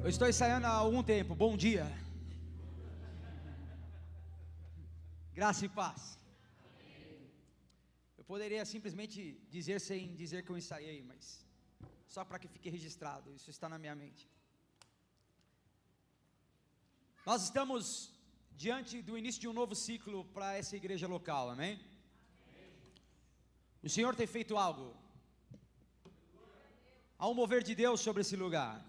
Eu estou ensaiando há algum tempo. Bom dia. Graça e paz. Eu poderia simplesmente dizer sem dizer que eu ensaiei, mas só para que fique registrado, isso está na minha mente. Nós estamos diante do início de um novo ciclo para essa igreja local, amém? O Senhor tem feito algo. Há um mover de Deus sobre esse lugar.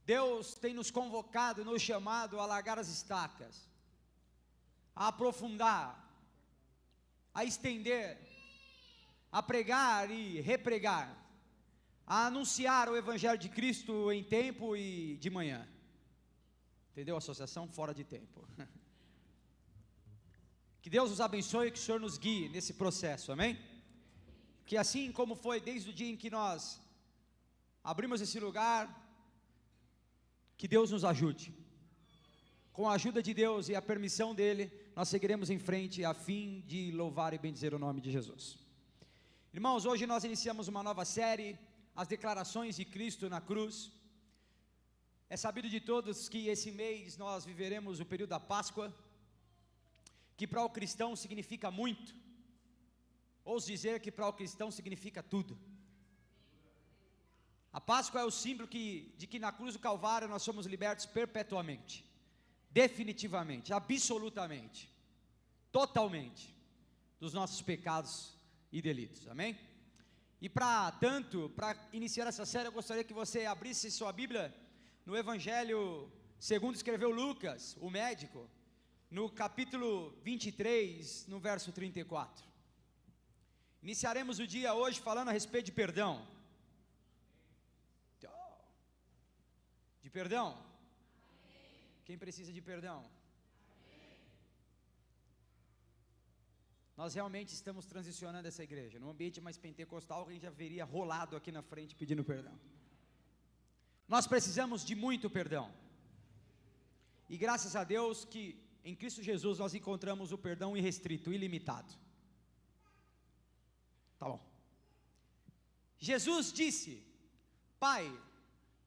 Deus tem nos convocado, nos chamado a largar as estacas, a aprofundar, a estender, a pregar e repregar, a anunciar o Evangelho de Cristo em tempo e de manhã. Entendeu a associação? Fora de tempo. Que Deus nos abençoe e que o Senhor nos guie nesse processo, amém? Que assim como foi desde o dia em que nós abrimos esse lugar, que Deus nos ajude. Com a ajuda de Deus e a permissão dEle, nós seguiremos em frente a fim de louvar e bendizer o nome de Jesus. Irmãos, hoje nós iniciamos uma nova série, as declarações de Cristo na cruz. É sabido de todos que esse mês nós viveremos o período da Páscoa, que para o cristão significa muito. Ouso dizer que para o cristão significa tudo. A Páscoa é o símbolo de que na cruz do Calvário nós somos libertos perpetuamente, definitivamente, absolutamente, totalmente, dos nossos pecados e delitos, amém? E para iniciar essa série, eu gostaria que você abrisse sua Bíblia no Evangelho segundo escreveu Lucas, o médico, no capítulo 23, no verso 34. Iniciaremos o dia hoje falando a respeito de perdão. De perdão? Amém. Quem precisa de perdão? Amém. Nós realmente estamos transicionando essa igreja, num ambiente mais pentecostal, que a gente já veria rolado aqui na frente pedindo perdão. Nós precisamos de muito perdão. E graças a Deus que em Cristo Jesus nós encontramos o perdão irrestrito, ilimitado. Tá bom. Jesus disse: Pai,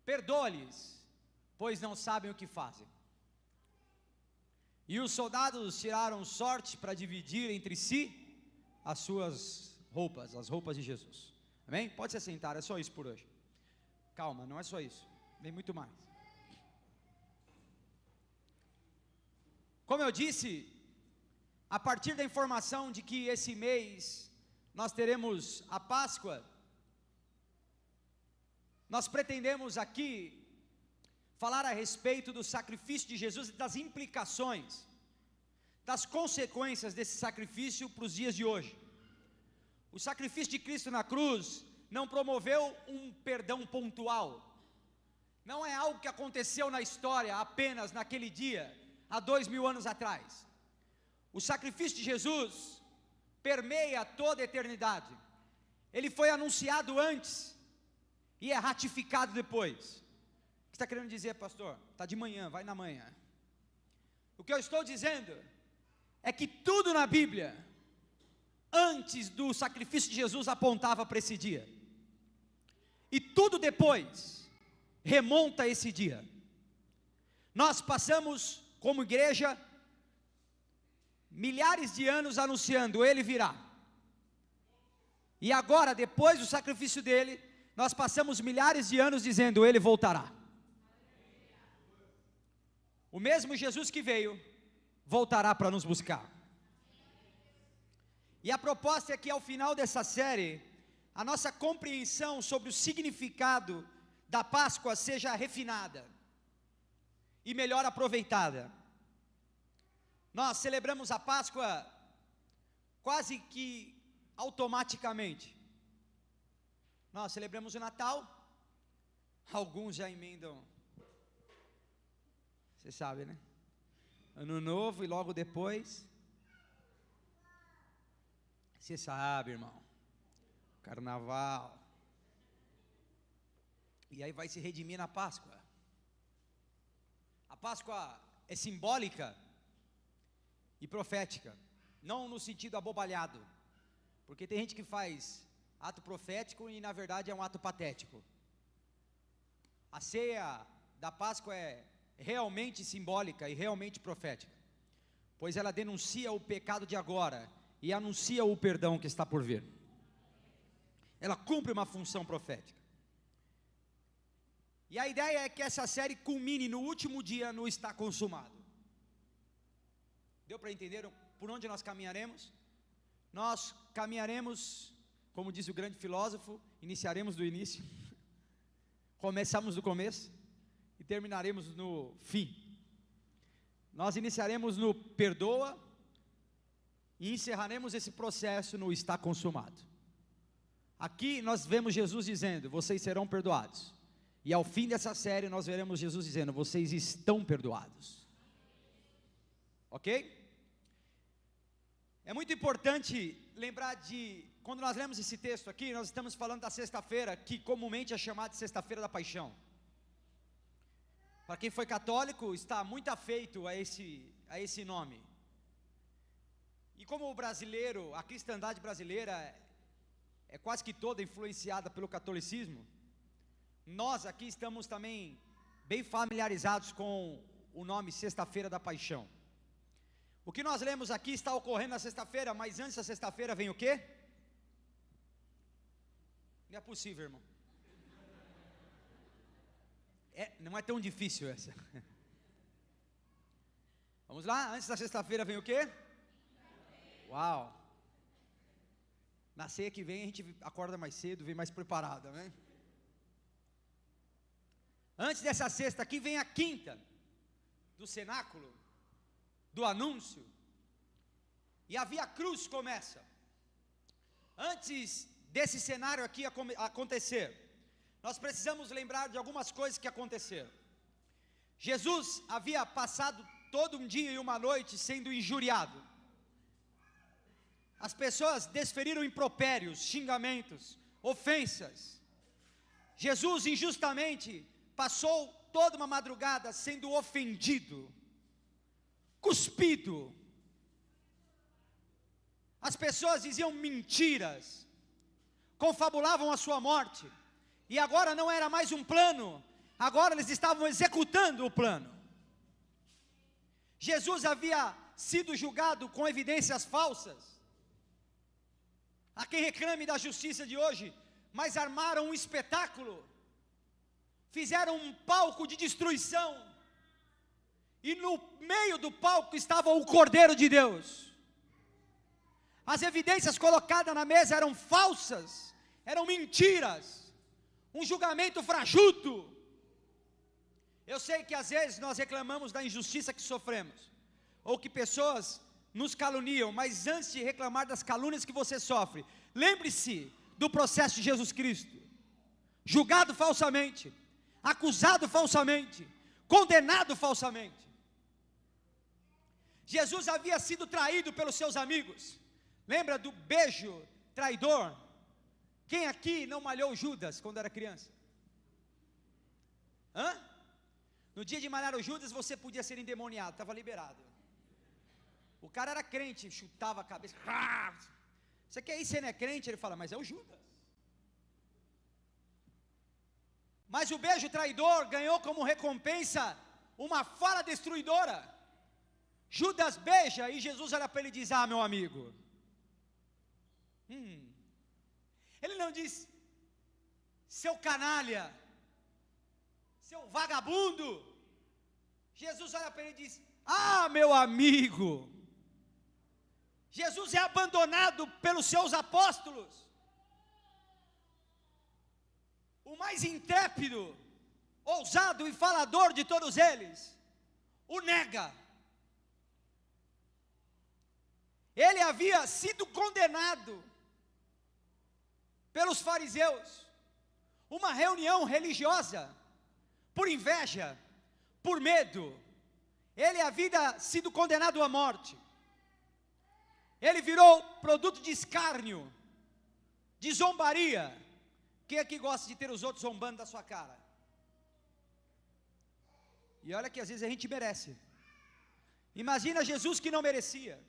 perdoa-lhes, pois não sabem o que fazem. E os soldados tiraram sorte para dividir entre si as suas roupas, as roupas de Jesus. Amém? Pode se assentar, é só isso por hoje. Calma, não é só isso, tem muito mais. Como eu disse, a partir da informação de que esse mês nós teremos a Páscoa, nós pretendemos aqui falar a respeito do sacrifício de Jesus e das implicações, das consequências desse sacrifício para os dias de hoje. O sacrifício de Cristo na cruz não promoveu um perdão pontual, não é algo que aconteceu na história apenas naquele dia, há 2000 anos atrás. O sacrifício de Jesus permeia toda a eternidade. Ele foi anunciado antes e é ratificado depois. O que está querendo dizer, pastor? Está de manhã, vai na manhã. O que eu estou dizendo é que tudo na Bíblia, antes do sacrifício de Jesus, apontava para esse dia. E tudo depois remonta a esse dia. Nós passamos, como igreja, milhares de anos anunciando: Ele virá. E agora, depois do sacrifício dele, nós passamos milhares de anos dizendo: Ele voltará. O mesmo Jesus que veio, voltará para nos buscar. E a proposta é que ao final dessa série, a nossa compreensão sobre o significado da Páscoa seja refinada e melhor aproveitada. Nós celebramos a Páscoa quase que automaticamente. Nós celebramos o Natal, alguns já emendam, você sabe, né? Ano Novo e logo depois, você sabe, irmão, Carnaval. E aí vai se redimir na Páscoa. A Páscoa é simbólica e profética, não no sentido abobalhado, porque tem gente que faz ato profético e na verdade é um ato patético. A ceia da Páscoa é realmente simbólica e realmente profética, pois ela denuncia o pecado de agora e anuncia o perdão que está por vir. Ela cumpre uma função profética. E a ideia é que essa série culmine no último dia no está consumado. Deu para entender por onde nós caminharemos? Nós caminharemos, como diz o grande filósofo, iniciaremos do início, começamos do começo e terminaremos no fim. Nós iniciaremos no perdoa e encerraremos esse processo no está consumado. Aqui nós vemos Jesus dizendo, vocês serão perdoados. E ao fim dessa série nós veremos Jesus dizendo, vocês estão perdoados. Ok? É muito importante lembrar de, quando nós lemos esse texto aqui, nós estamos falando da sexta-feira, que comumente é chamada de sexta-feira da paixão. Para quem foi católico, está muito afeito a esse nome. E como o brasileiro, a cristandade brasileira é quase que toda influenciada pelo catolicismo, nós aqui estamos também bem familiarizados com o nome Sexta-feira da Paixão. O que nós lemos aqui está ocorrendo na sexta-feira, mas antes da sexta-feira vem o quê? Não é possível, irmão. Não é tão difícil essa. Vamos lá, antes da sexta-feira vem o quê? Uau! Na ceia que vem a gente acorda mais cedo, vem mais preparado, né? Antes dessa sexta aqui vem a quinta, do cenáculo, do anúncio, e a Via Cruz começa. Antes desse cenário aqui acontecer, nós precisamos lembrar de algumas coisas que aconteceram. Jesus havia passado todo um dia e uma noite sendo injuriado. As pessoas desferiram impropérios, xingamentos, ofensas. Jesus injustamente passou toda uma madrugada sendo ofendido, cuspido. As pessoas diziam mentiras, confabulavam a sua morte, e agora não era mais um plano, agora eles estavam executando o plano. Jesus havia sido julgado com evidências falsas. Há quem reclame da justiça de hoje, mas armaram um espetáculo, fizeram um palco de destruição, e no meio do palco estava o Cordeiro de Deus. As evidências colocadas na mesa eram falsas, eram mentiras, um julgamento fajuto. Eu sei que às vezes nós reclamamos da injustiça que sofremos, ou que pessoas nos caluniam, mas antes de reclamar das calúnias que você sofre, lembre-se do processo de Jesus Cristo, julgado falsamente, acusado falsamente, condenado falsamente. Jesus havia sido traído pelos seus amigos. Lembra do beijo traidor? Quem aqui não malhou Judas quando era criança? No dia de malhar o Judas você podia ser endemoniado, estava liberado. O cara era crente, chutava a cabeça. Você quer ir, você não é crente? Ele fala, mas é o Judas. Mas o beijo traidor ganhou como recompensa uma fala destruidora. Judas beija e Jesus olha para ele e diz, meu amigo. Ele não diz, seu canalha, seu vagabundo. Jesus olha para ele e diz, meu amigo. Jesus é abandonado pelos seus apóstolos. O mais intrépido, ousado e falador de todos eles, o nega. Ele havia sido condenado pelos fariseus, uma reunião religiosa, por inveja, por medo. Ele havia sido condenado à morte. Ele virou produto de escárnio, de zombaria. Quem é que gosta de ter os outros zombando da sua cara? E olha que às vezes a gente merece. Imagina Jesus que não merecia.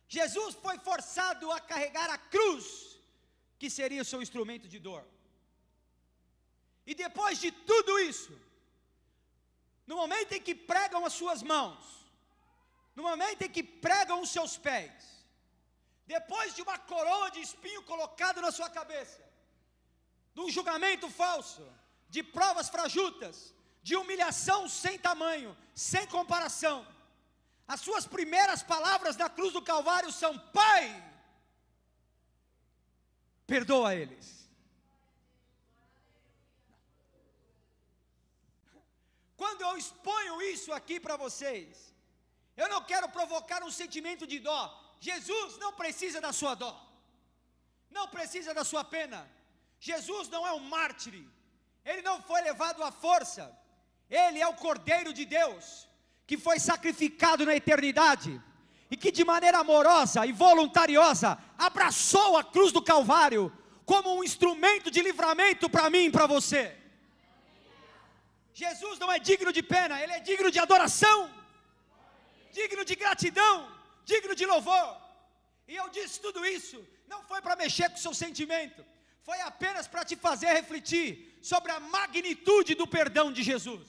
Jesus foi forçado a carregar a cruz, que seria o seu instrumento de dor. E depois de tudo isso, no momento em que pregam as suas mãos, no momento em que pregam os seus pés, depois de uma coroa de espinho colocada na sua cabeça, de um julgamento falso, de provas fajutas, de humilhação sem tamanho, sem comparação, as suas primeiras palavras na cruz do Calvário são: Pai, perdoa eles. Quando eu exponho isso aqui para vocês, eu não quero provocar um sentimento de dó. Jesus não precisa da sua dó, não precisa da sua pena. Jesus não é um mártir, ele não foi levado à força, ele é o Cordeiro de Deus, que foi sacrificado na eternidade, e que de maneira amorosa e voluntariosa, abraçou a cruz do Calvário, como um instrumento de livramento para mim e para você. Jesus não é digno de pena, ele é digno de adoração, digno de gratidão, digno de louvor. E eu disse tudo isso, não foi para mexer com o seu sentimento, foi apenas para te fazer refletir sobre a magnitude do perdão de Jesus.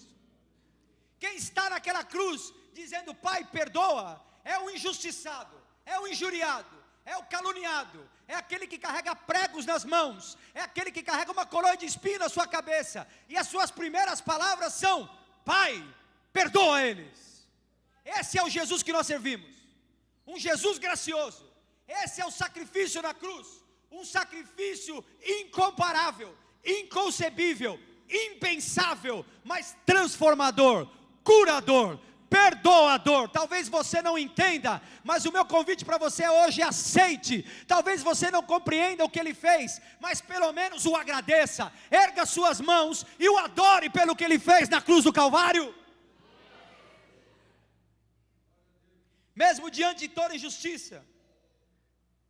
Quem está naquela cruz dizendo: Pai, perdoa, é o injustiçado, é o injuriado, é o caluniado, é aquele que carrega pregos nas mãos, é aquele que carrega uma coroa de espinho na sua cabeça, e as suas primeiras palavras são: Pai, perdoa eles. Esse é o Jesus que nós servimos, um Jesus gracioso. Esse é o sacrifício na cruz, um sacrifício incomparável, inconcebível, impensável, mas transformador, curador, perdoador. Talvez você não entenda, mas o meu convite para você hoje é: aceite. Talvez você não compreenda o que ele fez, mas pelo menos o agradeça, erga suas mãos e o adore pelo que ele fez na cruz do Calvário. Mesmo diante de toda injustiça,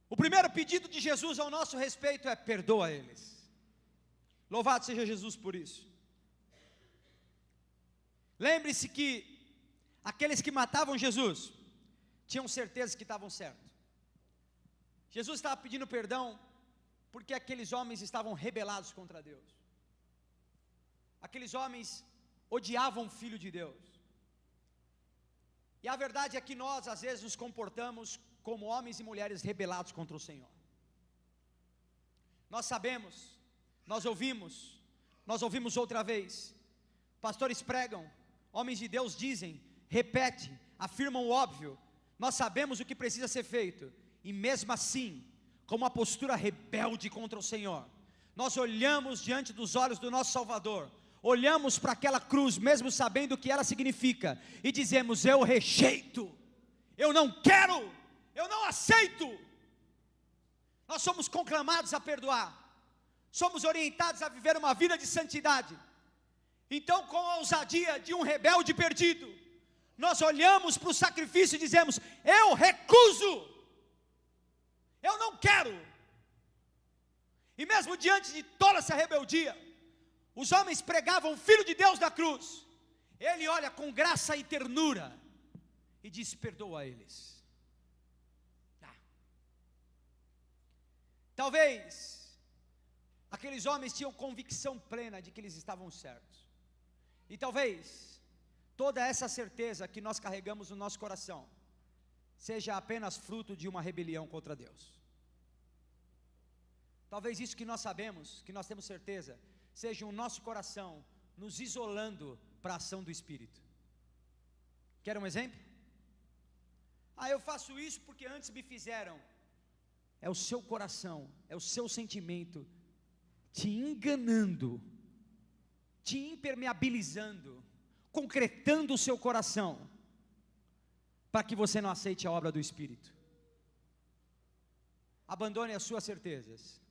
o primeiro pedido de Jesus ao nosso respeito é: perdoa eles. Louvado seja Jesus por isso. Lembre-se que aqueles que matavam Jesus tinham certeza que estavam certos. Jesus estava pedindo perdão porque aqueles homens estavam rebelados contra Deus. Aqueles homens odiavam o Filho de Deus. E a verdade é que nós às vezes nos comportamos como homens e mulheres rebelados contra o Senhor. Nós sabemos, nós ouvimos outra vez, pastores pregam, homens de Deus dizem, repete, afirmam o óbvio, nós sabemos o que precisa ser feito, e mesmo assim, com uma postura rebelde contra o Senhor, nós olhamos diante dos olhos do nosso Salvador, olhamos para aquela cruz, mesmo sabendo o que ela significa, e dizemos: eu rejeito, eu não quero, eu não aceito. Nós somos conclamados a perdoar, somos orientados a viver uma vida de santidade. Então, com a ousadia de um rebelde perdido, nós olhamos para o sacrifício e dizemos: eu recuso, eu não quero. E mesmo diante de toda essa rebeldia, os homens pregavam o Filho de Deus na cruz. Ele olha com graça e ternura e diz: perdoa eles. Talvez aqueles homens tinham convicção plena de que eles estavam certos. E talvez toda essa certeza que nós carregamos no nosso coração seja apenas fruto de uma rebelião contra Deus. Talvez isso que nós sabemos, que nós temos certeza, seja o nosso coração nos isolando para a ação do Espírito. Quer um exemplo? Eu faço isso porque antes me fizeram. É o seu coração, é o seu sentimento te enganando, te impermeabilizando, concretando o seu coração, para que você não aceite a obra do Espírito. Abandone as suas certezas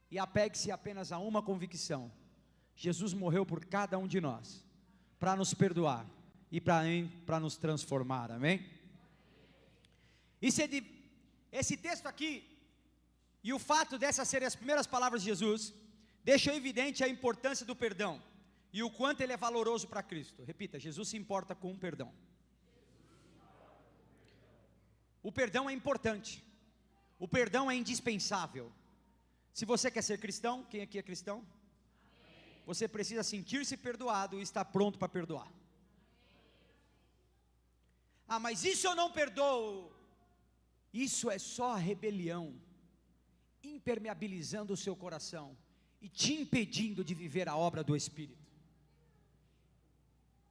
e apegue-se apenas a uma convicção: Jesus morreu por cada um de nós, para nos perdoar e para nos transformar, amém? Esse texto aqui, e o fato dessas serem as primeiras palavras de Jesus, deixa evidente a importância do perdão, e o quanto ele é valoroso para Cristo. Repita: Jesus se importa com o perdão. O perdão é importante, o perdão é indispensável. Se você quer ser cristão, quem aqui é cristão? você precisa sentir-se perdoado e estar pronto para perdoar. Ah, mas isso eu não perdoo. Isso é só a rebelião impermeabilizando o seu coração e te impedindo de viver a obra do Espírito.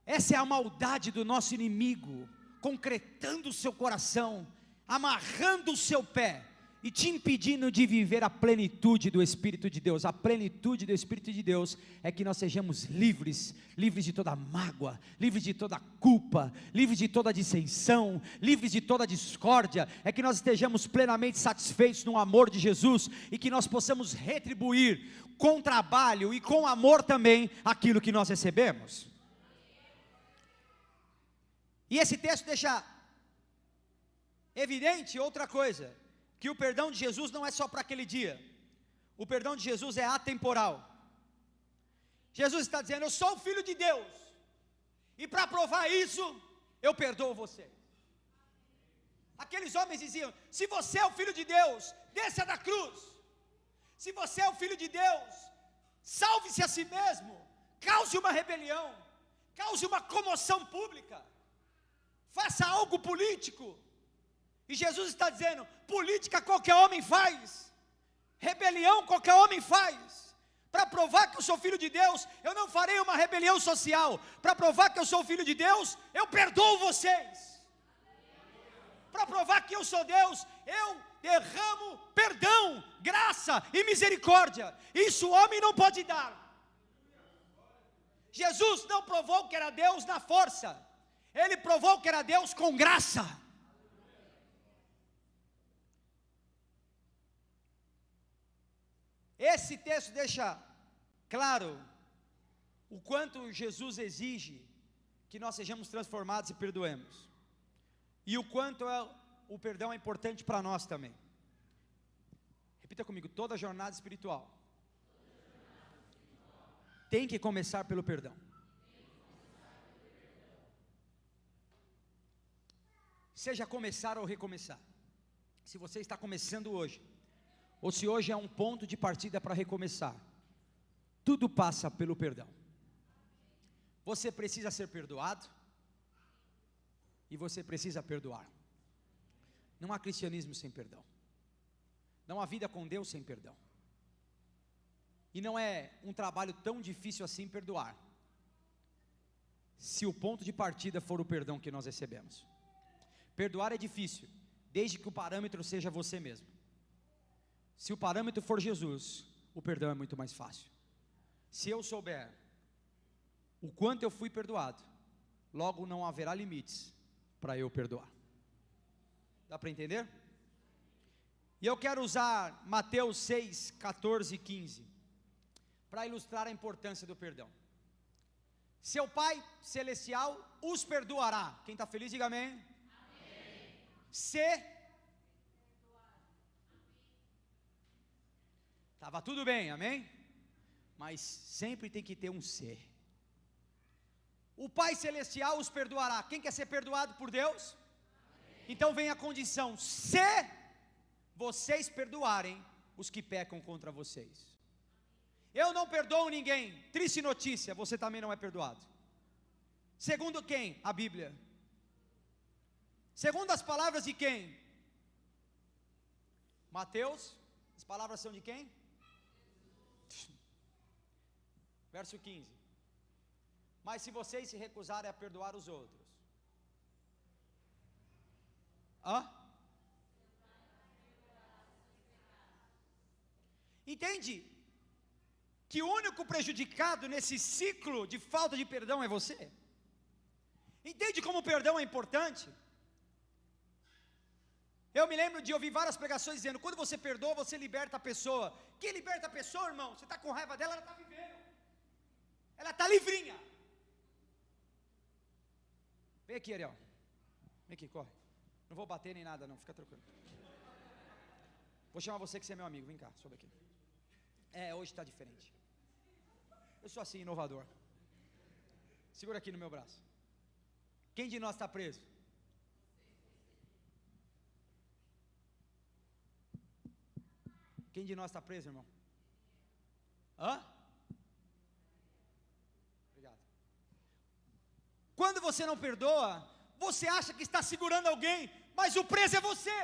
Essa é a maldade do nosso inimigo, concretando o seu coração, amarrando o seu pé e te impedindo de viver a plenitude do Espírito de Deus. A plenitude do Espírito de Deus é que nós sejamos livres, livres de toda mágoa, livres de toda culpa, livres de toda dissensão, livres de toda discórdia, é que nós estejamos plenamente satisfeitos no amor de Jesus, e que nós possamos retribuir com trabalho e com amor também aquilo que nós recebemos. E esse texto deixa evidente outra coisa, que o perdão de Jesus não é só para aquele dia. O perdão de Jesus é atemporal. Jesus está dizendo: eu sou o Filho de Deus, e para provar isso, eu perdoo você. Aqueles homens diziam: se você é o Filho de Deus, desça da cruz. Se você é o Filho de Deus, salve-se a si mesmo, cause uma rebelião, cause uma comoção pública, faça algo político. E Jesus está dizendo: política qualquer homem faz, rebelião qualquer homem faz. Para provar que eu sou filho de Deus, eu não farei uma rebelião social. Para provar que eu sou filho de Deus, eu perdoo vocês. Para provar que eu sou Deus, eu derramo perdão, graça e misericórdia. Isso o homem não pode dar. Jesus não provou que era Deus na força, ele provou que era Deus com graça. Esse texto deixa claro o quanto Jesus exige que nós sejamos transformados e perdoemos, e o quanto o perdão é importante para nós também. Repita comigo: toda jornada espiritual tem que começar pelo perdão. Seja começar ou recomeçar, se você está começando hoje, ou se hoje é um ponto de partida para recomeçar, tudo passa pelo perdão. Você precisa ser perdoado, e você precisa perdoar. Não há cristianismo sem perdão, não há vida com Deus sem perdão, e não é um trabalho tão difícil assim perdoar, se o ponto de partida for o perdão que nós recebemos. Perdoar é difícil, desde que o parâmetro seja você mesmo. Se o parâmetro for Jesus, o perdão é muito mais fácil. Se eu souber o quanto eu fui perdoado, logo não haverá limites para eu perdoar. Dá para entender? E eu quero usar Mateus 6, 14 e 15 para ilustrar a importância do perdão. Seu Pai Celestial os perdoará. Quem está feliz, diga amém. Amém. Estava tudo bem, amém? Mas sempre tem que ter um se. O Pai Celestial os perdoará. Quem quer ser perdoado por Deus? Amém. Então vem a condição: se vocês perdoarem os que pecam contra vocês. Eu não perdoo ninguém. Triste notícia, você também não é perdoado. Segundo quem? A Bíblia. Segundo as palavras de quem? Mateus. As palavras são de quem? Verso 15: mas se vocês se recusarem a perdoar os outros, entende que o único prejudicado nesse ciclo de falta de perdão é você? Entende como o perdão é importante? Eu me lembro de ouvir várias pregações dizendo: quando você perdoa, você liberta a pessoa. Quem liberta a pessoa, irmão? Você está com raiva dela, ela está vivendo, ela está livrinha. Vem aqui, Ariel, vem aqui, corre. Não vou bater nem nada não, fica tranquilo. Vou chamar você que você é meu amigo, vem cá, sobe aqui. Hoje está diferente. Eu sou assim, inovador. Segura aqui no meu braço. Quem de nós está preso? Quem de nós está preso, irmão? Quando você não perdoa, você acha que está segurando alguém, mas o preso é você.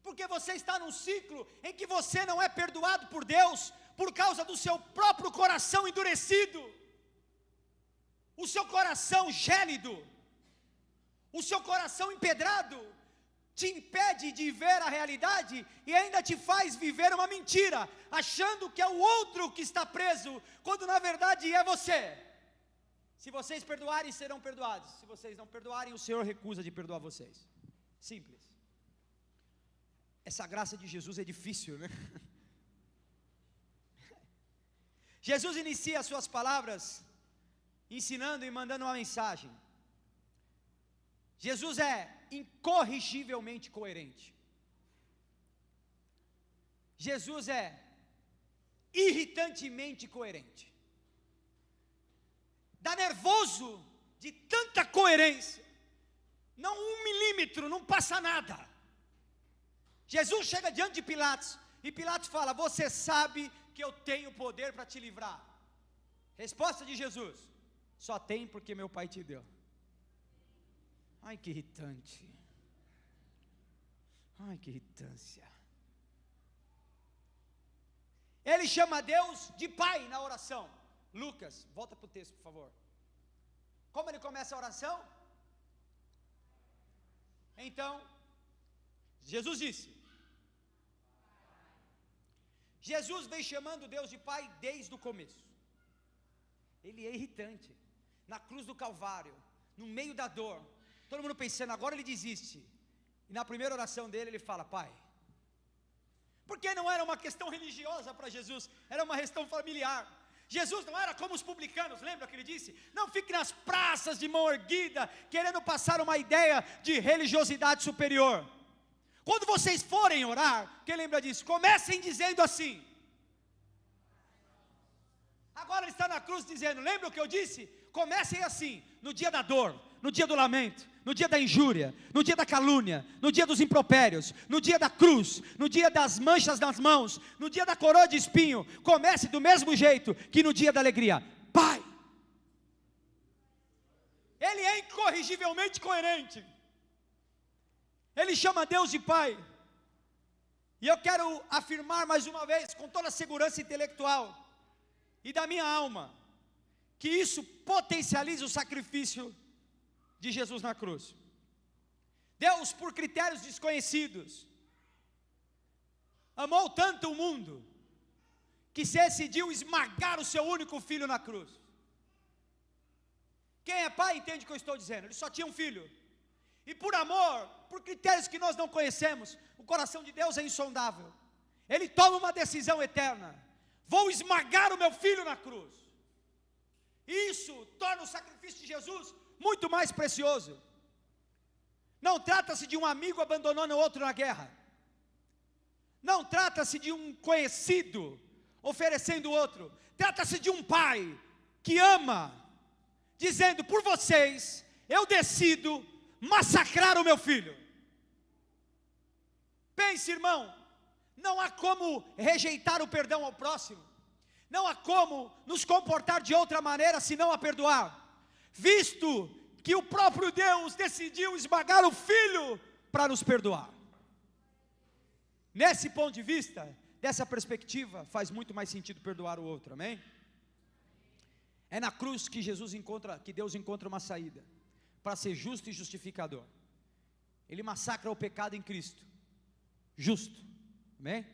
Porque você está num ciclo em que você não é perdoado por Deus, por causa do seu próprio coração endurecido, o seu coração gélido, o seu coração empedrado, te impede de ver a realidade e ainda te faz viver uma mentira, achando que é o outro que está preso, quando na verdade é você. Se vocês perdoarem, serão perdoados. Se vocês não perdoarem, o Senhor recusa de perdoar vocês. Simples. Essa graça de Jesus é difícil, né? Jesus inicia as suas palavras ensinando e mandando uma mensagem. Jesus é incorrigivelmente coerente. Jesus é irritantemente coerente. Dá nervoso de tanta coerência. Não 1 milímetro, não passa nada. Jesus chega diante de Pilatos e Pilatos fala: você sabe que eu tenho poder para te livrar. Resposta de Jesus: só tem porque meu Pai te deu. Ai, que irritante. Ai, que irritância. Ele chama Deus de Pai na oração. Lucas, volta para o texto, por favor. Como ele começa a oração? Então, Jesus disse. Jesus vem chamando Deus de Pai desde o começo. Ele é irritante. Na cruz do Calvário, no meio da dor, todo mundo pensando, agora ele desiste. E na primeira oração dele, ele fala: Pai. Porque não era uma questão religiosa para Jesus, era uma questão familiar. Jesus não era como os publicanos, lembra que ele disse? Não fique nas praças de mão erguida, querendo passar uma ideia de religiosidade superior. Quando vocês forem orar, quem lembra disso? Comecem dizendo assim. Agora ele está na cruz dizendo, lembra o que eu disse? Comecem assim, no dia da dor, no dia do lamento, no dia da injúria, no dia da calúnia, no dia dos impropérios, no dia da cruz, no dia das manchas nas mãos, no dia da coroa de espinho. Comece do mesmo jeito que no dia da alegria. Pai. Ele é incorrigivelmente coerente. Ele chama Deus de Pai. E eu quero afirmar mais uma vez, com toda a segurança intelectual e da minha alma, que isso potencializa o sacrifício de Jesus na cruz. Deus, por critérios desconhecidos, amou tanto o mundo, que se decidiu esmagar o seu único filho na cruz. Quem é pai entende o que eu estou dizendo. Ele só tinha um filho. E por amor, por critérios que nós não conhecemos, o coração de Deus é insondável. Ele toma uma decisão eterna: vou esmagar o meu filho na cruz. Isso torna o sacrifício de Jesus muito mais precioso. Não trata-se de um amigo abandonando o outro na guerra. Não trata-se de um conhecido oferecendo o outro. Trata-se de um pai que ama, dizendo: por vocês eu decido massacrar o meu filho. Pense, irmão, não há como rejeitar o perdão ao próximo. Não há como nos comportar de outra maneira senão a perdoar, visto que o próprio Deus decidiu esmagar o Filho para nos perdoar. Nesse ponto de vista, dessa perspectiva, faz muito mais sentido perdoar o outro, amém? É na cruz que Deus encontra uma saída, para ser justo e justificador. Ele massacra o pecado em Cristo, justo, amém?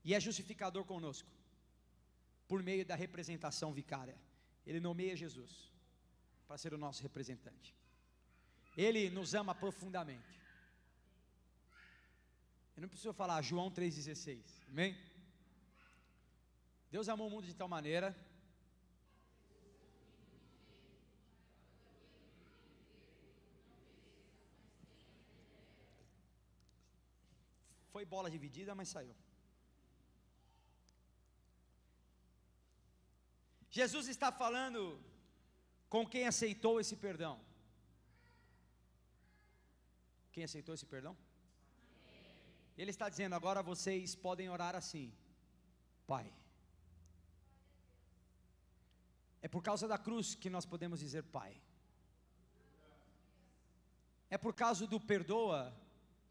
E é justificador conosco, por meio da representação vicária. Ele nomeia Jesus para ser o nosso representante. Ele nos ama profundamente. Eu não preciso falar João 3,16, amém? Deus amou o mundo de tal maneira foi bola dividida, mas saiu. Jesus está falando com quem aceitou esse perdão. Quem aceitou esse perdão? Ele está dizendo: agora vocês podem orar assim: Pai. É por causa da cruz que nós podemos dizer Pai. É por causa do perdoa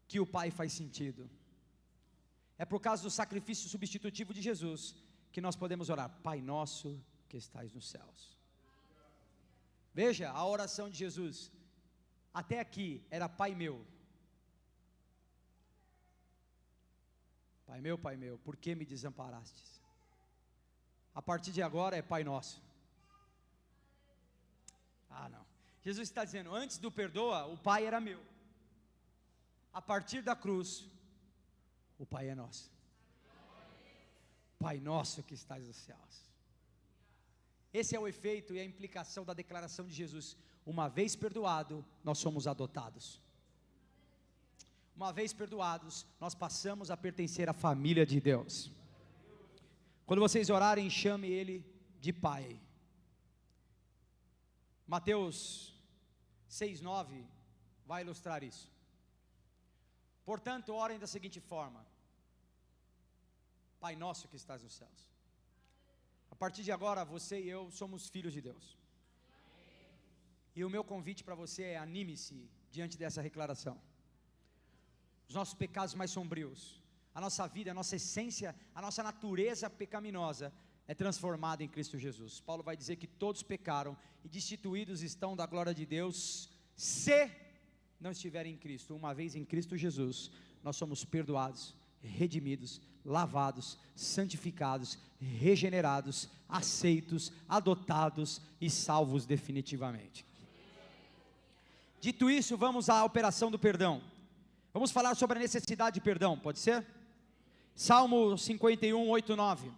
que o Pai faz sentido. É por causa do sacrifício substitutivo de Jesus que nós podemos orar, Pai nosso que estais nos céus. Veja a oração de Jesus. Até aqui era Pai meu. Pai meu, por que me desamparastes? A partir de agora é Pai nosso. Ah, não. Jesus está dizendo, antes do perdoa, o Pai era meu. A partir da cruz, o Pai é nosso. Pai nosso que estás nos céus. Esse é o efeito e a implicação da declaração de Jesus. Uma vez perdoado, nós somos adotados. Uma vez perdoados, nós passamos a pertencer à família de Deus. Quando vocês orarem, chame Ele de Pai. Mateus 6,9 vai ilustrar isso. Portanto, orem da seguinte forma: Pai nosso que estás nos céus. A partir de agora, você e eu somos filhos de Deus. E o meu convite para você é: anime-se diante dessa declaração. Os nossos pecados mais sombrios, a nossa vida, a nossa essência, a nossa natureza pecaminosa é transformada em Cristo Jesus. Paulo vai dizer que todos pecaram e destituídos estão da glória de Deus, se não estiverem em Cristo. Uma vez em Cristo Jesus, nós somos perdoados, redimidos, lavados, santificados, regenerados, aceitos, adotados e salvos definitivamente. Dito isso, vamos à operação do perdão. Vamos falar sobre a necessidade de perdão, pode ser? Salmo 51, 8, 9.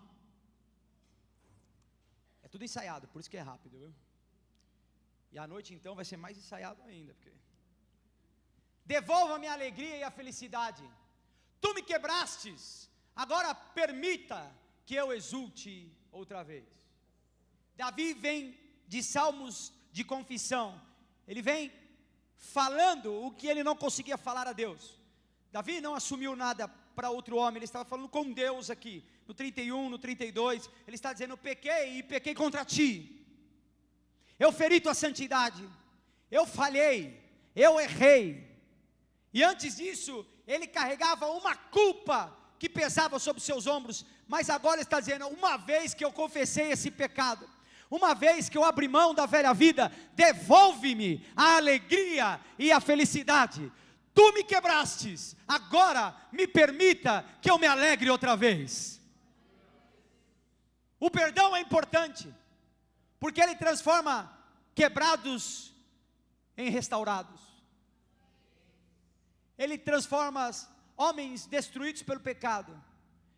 É tudo ensaiado, por isso que é rápido, viu? E à noite então vai ser mais ensaiado ainda, porque... Devolva-me a alegria e a felicidade. Tu me quebrastes, agora permita que eu exulte outra vez. Davi vem de salmos de confissão. Ele vem falando o que ele não conseguia falar a Deus. Davi não assumiu nada para outro homem, ele estava falando com Deus aqui. No 31, no 32, ele está dizendo: eu pequei e pequei contra ti. Eu feri tua santidade. Eu falhei, eu errei. E antes disso, ele carregava uma culpa que pesava sobre seus ombros, mas agora ele está dizendo: uma vez que eu confessei esse pecado, uma vez que eu abri mão da velha vida, devolve-me a alegria e a felicidade. Tu me quebrastes, agora me permita que eu me alegre outra vez. O perdão é importante, porque ele transforma quebrados em restaurados. Ele transforma homens destruídos pelo pecado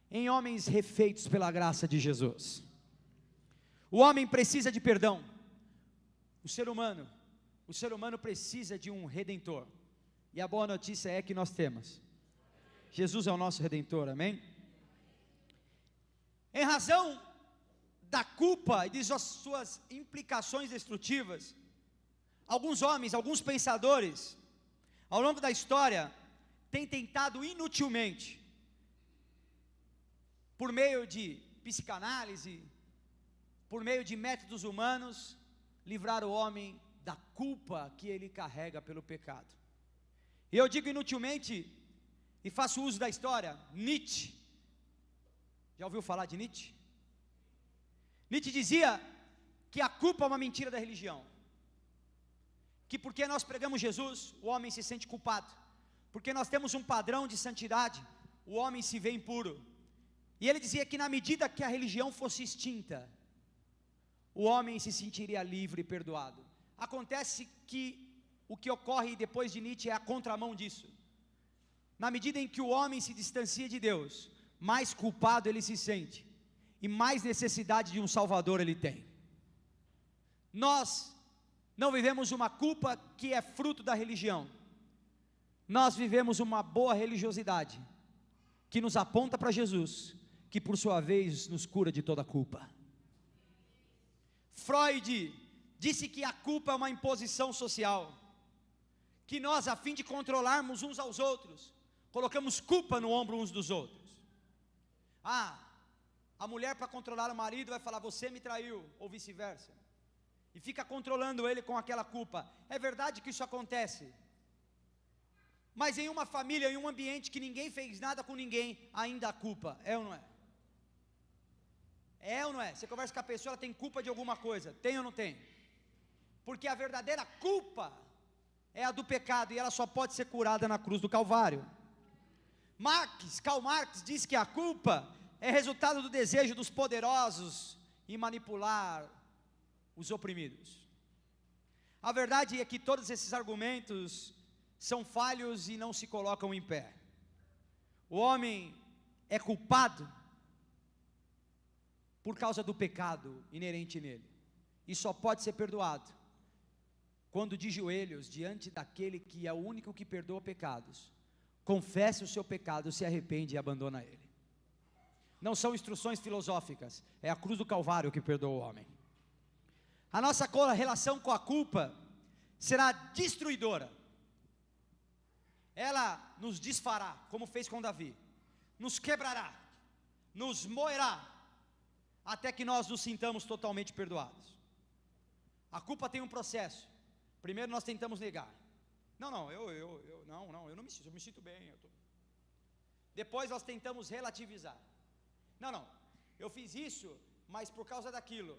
em homens refeitos pela graça de Jesus. O homem precisa de perdão. O ser humano precisa de um redentor. E a boa notícia é que nós temos. Jesus é o nosso redentor, amém? Em razão da culpa e de suas implicações destrutivas, alguns homens, alguns pensadores, ao longo da história, têm tentado inutilmente, por meio de psicanálise, por meio de métodos humanos, livrar o homem da culpa que ele carrega pelo pecado. E eu digo inutilmente, e faço uso da história. Nietzsche, já ouviu falar de Nietzsche? Nietzsche dizia que a culpa é uma mentira da religião, que porque nós pregamos Jesus, o homem se sente culpado, porque nós temos um padrão de santidade, o homem se vê impuro. E ele dizia que na medida que a religião fosse extinta, o homem se sentiria livre e perdoado. Acontece que o que ocorre depois de Nietzsche é a contramão disso. Na medida em que o homem se distancia de Deus, mais culpado ele se sente, e mais necessidade de um Salvador ele tem. Nós não vivemos uma culpa que é fruto da religião, nós vivemos uma boa religiosidade, que nos aponta para Jesus, que por sua vez nos cura de toda culpa. Freud disse que a culpa é uma imposição social, que nós, a fim de controlarmos uns aos outros, colocamos culpa no ombro uns dos outros. A mulher, para controlar o marido, vai falar: você me traiu, ou vice-versa. e fica controlando ele com aquela culpa. É verdade que isso acontece, mas em uma família, em um ambiente que ninguém fez nada com ninguém, ainda há culpa, é ou não é? É ou não é? Você conversa com a pessoa, ela tem culpa de alguma coisa, tem ou não tem? Porque a verdadeira culpa é a do pecado, e ela só pode ser curada na cruz do Calvário. Karl Marx diz que a culpa é resultado do desejo dos poderosos em manipular os oprimidos. A verdade é que todos esses argumentos são falhos e não se colocam em pé. O homem é culpado por causa do pecado inerente nele, e só pode ser perdoado quando de joelhos diante daquele que é o único que perdoa pecados, confesse o seu pecado, se arrepende e abandona ele. Não são instruções filosóficas, é a cruz do Calvário que perdoa o homem. A nossa relação com a culpa será destruidora. Ela nos desfará, como fez com Davi, nos quebrará, nos moerá, até que nós nos sintamos totalmente perdoados. A culpa tem um processo. Primeiro nós tentamos negar. Não, eu me sinto bem. Depois nós tentamos relativizar. Não, eu fiz isso, mas por causa daquilo.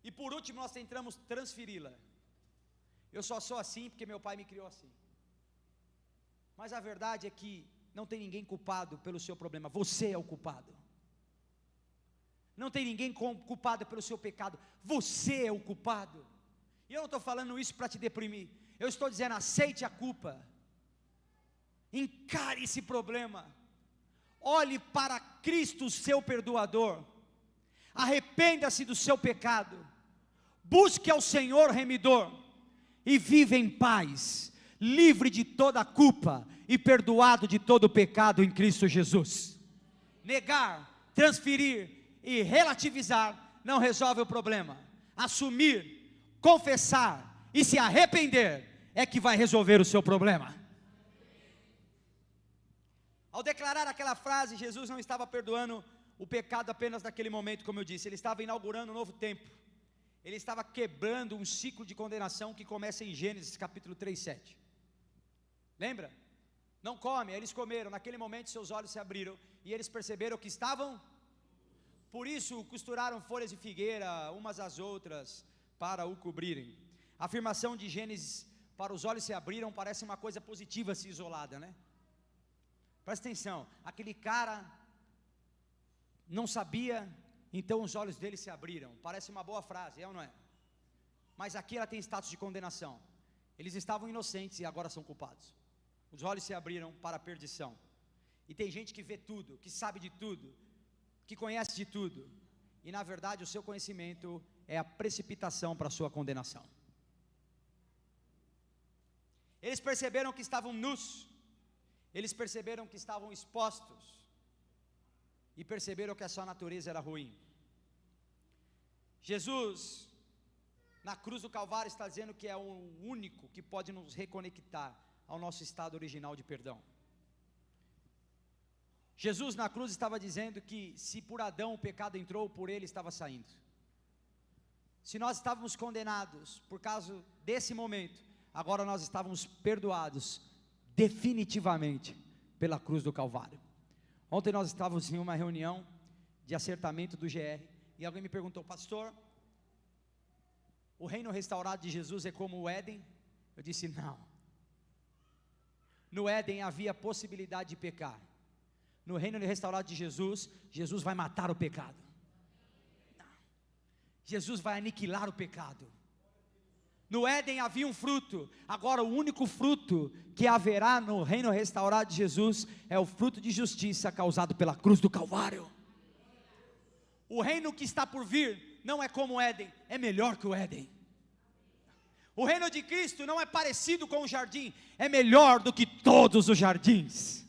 E por último nós tentamos transferi-la. Eu só sou assim porque meu pai me criou assim. Mas a verdade é que não tem ninguém culpado pelo seu problema, você é o culpado. Não tem ninguém culpado pelo seu pecado, você é o culpado. E eu não estou falando isso para te deprimir, eu estou dizendo, aceite a culpa, encare esse problema, olhe para Cristo, seu perdoador, arrependa-se do seu pecado, busque ao Senhor remidor, e viva em paz, livre de toda culpa, e perdoado de todo pecado em Cristo Jesus. Negar, transferir e relativizar não resolve o problema. Assumir, confessar e se arrepender é que vai resolver o seu problema. Ao declarar aquela frase, Jesus não estava perdoando o pecado apenas naquele momento, como eu disse, ele estava inaugurando um novo tempo. Ele estava quebrando um ciclo de condenação que começa em Gênesis capítulo 3:7. Lembra? Não come, eles comeram, naquele momento seus olhos se abriram e eles perceberam que estavam, por isso costuraram folhas de figueira umas às outras para o cobrirem. A afirmação de Gênesis, para os olhos se abriram, parece uma coisa positiva se isolada, né? Presta atenção, aquele cara não sabia, então os olhos dele se abriram, parece uma boa frase, é ou não é? Mas aqui ela tem status de condenação, eles estavam inocentes e agora são culpados, os olhos se abriram para a perdição, e tem gente que vê tudo, que sabe de tudo, que conhece de tudo, e na verdade o seu conhecimento é a precipitação para a sua condenação. Eles perceberam que estavam nus, eles perceberam que estavam expostos, e perceberam que a sua natureza era ruim. Jesus, na cruz do Calvário, está dizendo que é o único que pode nos reconectar ao nosso estado original de perdão. Jesus na cruz estava dizendo que se por Adão o pecado entrou, por ele estava saindo. Se nós estávamos condenados por causa desse momento, agora nós estávamos perdoados definitivamente pela cruz do Calvário. Ontem nós estávamos em uma reunião de acertamento do GR, e alguém me perguntou: pastor, o reino restaurado de Jesus é como o Éden? Eu disse: não. No Éden havia possibilidade de pecar. No reino restaurado de Jesus, Jesus vai matar o pecado. Não. Jesus vai aniquilar o pecado. No Éden havia um fruto, agora o único fruto que haverá no reino restaurado de Jesus é o fruto de justiça causado pela cruz do Calvário. O reino que está por vir não é como o Éden, é melhor que o Éden. O reino de Cristo não é parecido com o jardim, é melhor do que todos os jardins.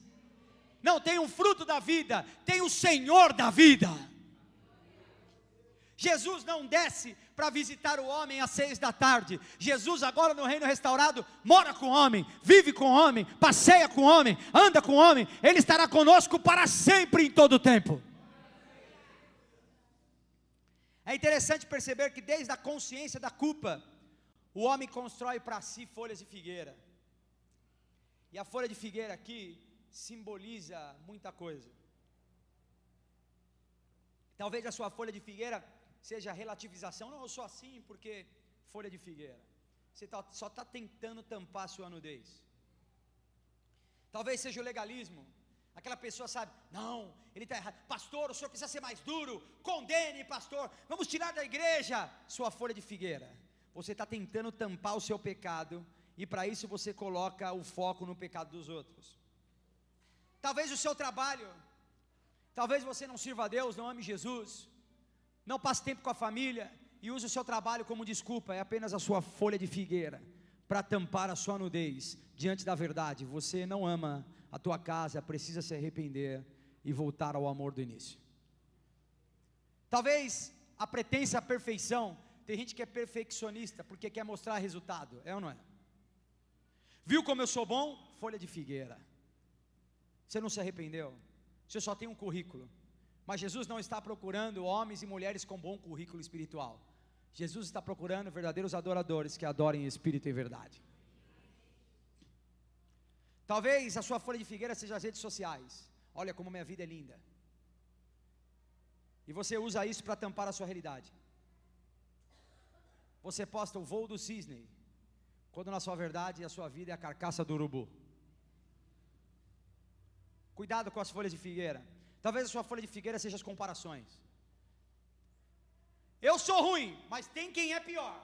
Não tem um fruto da vida, tem o Senhor da vida. Jesus não desce para visitar o homem às 6 da tarde. Jesus agora no reino restaurado mora com o homem, vive com o homem, passeia com o homem, anda com o homem. Ele estará conosco para sempre em todo o tempo. É interessante perceber que desde a consciência da culpa, o homem constrói para si folhas de figueira. E a folha de figueira aqui simboliza muita coisa. Talvez a sua folha de figueira seja relativização. Não, eu sou assim porque folha de figueira. Você só está tentando tampar a sua nudez. Talvez seja o legalismo. Aquela pessoa sabe, não, ele está errado. Pastor, o senhor precisa ser mais duro. Condene, pastor. Vamos tirar da igreja sua folha de figueira. Você está tentando tampar o seu pecado. E para isso você coloca o foco no pecado dos outros. Talvez o seu trabalho. Talvez você não sirva a Deus, não ame Jesus. Não passe tempo com a família. E use o seu trabalho como desculpa. É apenas a sua folha de figueira para tampar a sua nudez diante da verdade. Você não ama a tua casa, precisa se arrepender e voltar ao amor do início. Talvez a pretensa perfeição. Tem gente que é perfeccionista porque quer mostrar resultado, é ou não é? Viu como eu sou bom? Folha de figueira. Você não se arrependeu? Você só tem um currículo. Mas Jesus não está procurando homens e mulheres com bom currículo espiritual. Jesus está procurando verdadeiros adoradores que adorem em espírito e verdade. Talvez a sua folha de figueira seja as redes sociais. Olha como minha vida é linda. E você usa isso para tampar a sua realidade. Você posta o voo do cisne, quando na sua verdade a sua vida é a carcaça do urubu. Cuidado com as folhas de figueira. Talvez a sua folha de figueira seja as comparações. Eu sou ruim, mas tem quem é pior.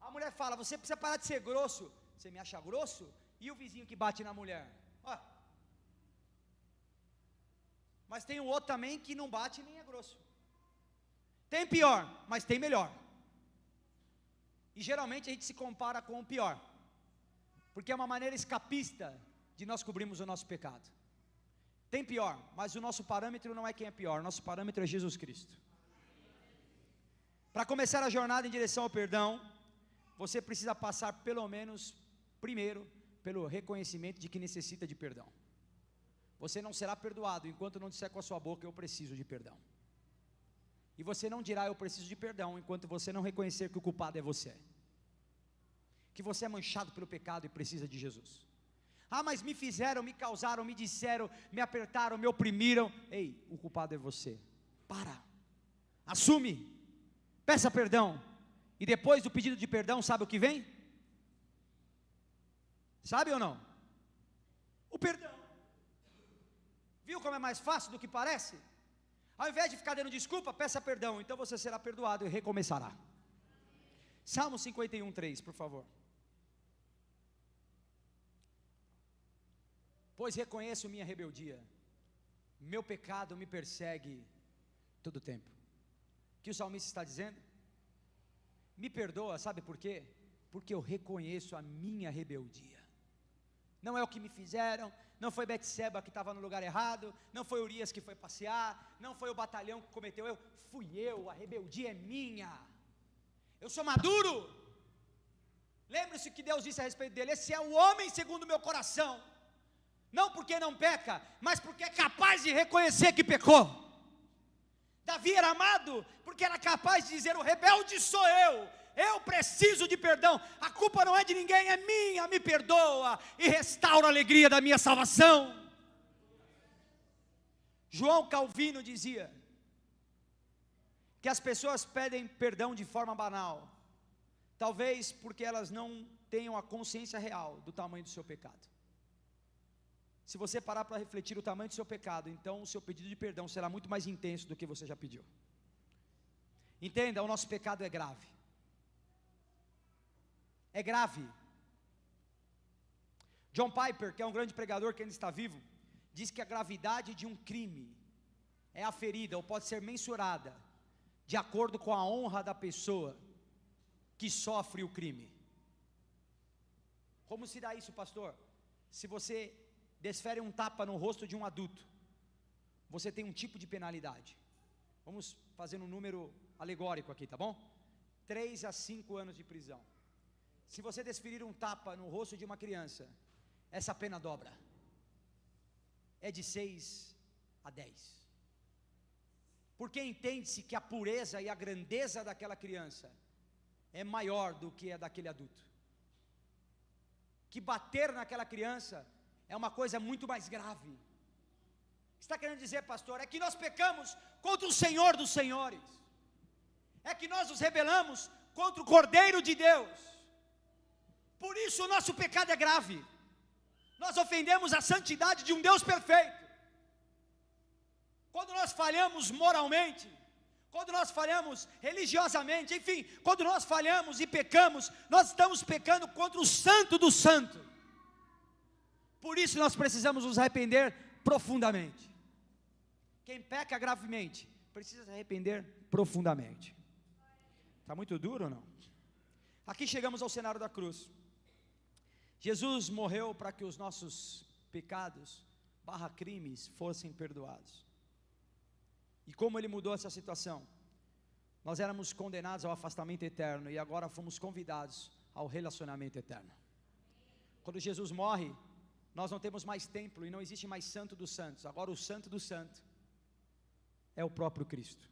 A mulher fala, você precisa parar de ser grosso. Você me acha grosso? E o vizinho que bate na mulher? Ó. Mas tem um outro também que não bate nem é grosso. Tem pior, mas tem melhor. E geralmente a gente se compara com o pior, porque é uma maneira escapista de nós cobrirmos o nosso pecado. Tem pior, mas o nosso parâmetro não é quem é pior, o nosso parâmetro é Jesus Cristo. Para começar a jornada em direção ao perdão, você precisa passar pelo menos, primeiro, pelo reconhecimento de que necessita de perdão. Você não será perdoado enquanto não disser com a sua boca, eu preciso de perdão. E você não dirá, eu preciso de perdão, enquanto você não reconhecer que o culpado é você. Que você é manchado pelo pecado e precisa de Jesus. Ah, mas me fizeram, me causaram, me disseram, me apertaram, me oprimiram. Ei, o culpado é você. Para. Assume. Peça perdão. E depois do pedido de perdão, sabe o que vem? Sabe ou não? O perdão. Viu como é mais fácil do que parece? Ao invés de ficar dando desculpa, peça perdão. Então você será perdoado e recomeçará. Salmo 51:3, por favor. Pois reconheço minha rebeldia, meu pecado me persegue todo o tempo. O que o salmista está dizendo? Me perdoa, sabe por quê? Porque eu reconheço a minha rebeldia. Não é o que me fizeram, não foi Betseba que estava no lugar errado, não foi Urias que foi passear, não foi o batalhão que cometeu eu, fui eu, a rebeldia é minha. Eu sou maduro. Lembre-se que Deus disse a respeito dele, esse é o homem segundo o meu coração. Não porque não peca, mas porque é capaz de reconhecer que pecou. Davi era amado porque era capaz de dizer, o rebelde sou eu preciso de perdão, a culpa não é de ninguém, é minha, me perdoa e restaura a alegria da minha salvação. João Calvino dizia que as pessoas pedem perdão de forma banal, talvez porque elas não tenham a consciência real do tamanho do seu pecado. Se você parar para refletir o tamanho do seu pecado, então o seu pedido de perdão será muito mais intenso do que você já pediu. Entenda, o nosso pecado é grave. É grave. John Piper, que é um grande pregador que ainda está vivo, diz que a gravidade de um crime é aferida ou pode ser mensurada de acordo com a honra da pessoa que sofre o crime. Como se dá isso, pastor? Se você desfere um tapa no rosto de um adulto, você tem um tipo de penalidade. Vamos fazer um número alegórico aqui, tá bom? 3 a 5 anos de prisão. Se você desferir um tapa no rosto de uma criança, essa pena dobra. É de 6 a 10. porque entende-se que a pureza e a grandeza daquela criança é maior do que a daquele adulto. Que bater naquela criança é uma coisa muito mais grave. O que está querendo dizer, pastor? É que nós pecamos contra o Senhor dos Senhores. É que nós nos rebelamos contra o Cordeiro de Deus. Por isso o nosso pecado é grave. Nós ofendemos a santidade de um Deus perfeito. Quando nós falhamos moralmente, quando nós falhamos religiosamente, enfim, quando nós falhamos e pecamos, nós estamos pecando contra o Santo do Santo. Por isso nós precisamos nos arrepender profundamente. Quem peca gravemente precisa se arrepender profundamente. Está muito duro ou não? Aqui chegamos ao cenário da cruz. Jesus morreu para que os nossos pecados / crimes fossem perdoados. E como Ele mudou essa situação? Nós éramos condenados ao afastamento eterno e agora fomos convidados ao relacionamento eterno. Quando Jesus morre, nós não temos mais templo e não existe mais Santo dos Santos. Agora o Santo do Santo é o próprio Cristo.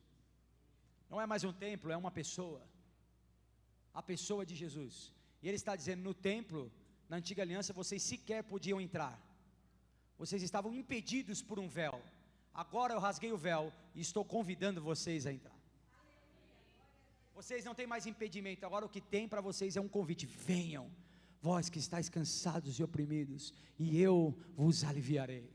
Não é mais um templo, é uma pessoa. A pessoa de Jesus. E Ele está dizendo, no templo, na antiga aliança, vocês sequer podiam entrar. Vocês estavam impedidos por um véu. Agora eu rasguei o véu e estou convidando vocês a entrar. Vocês não têm mais impedimento. Agora o que tem para vocês é um convite. Venham, vós que estáis cansados e oprimidos, e eu vos aliviarei.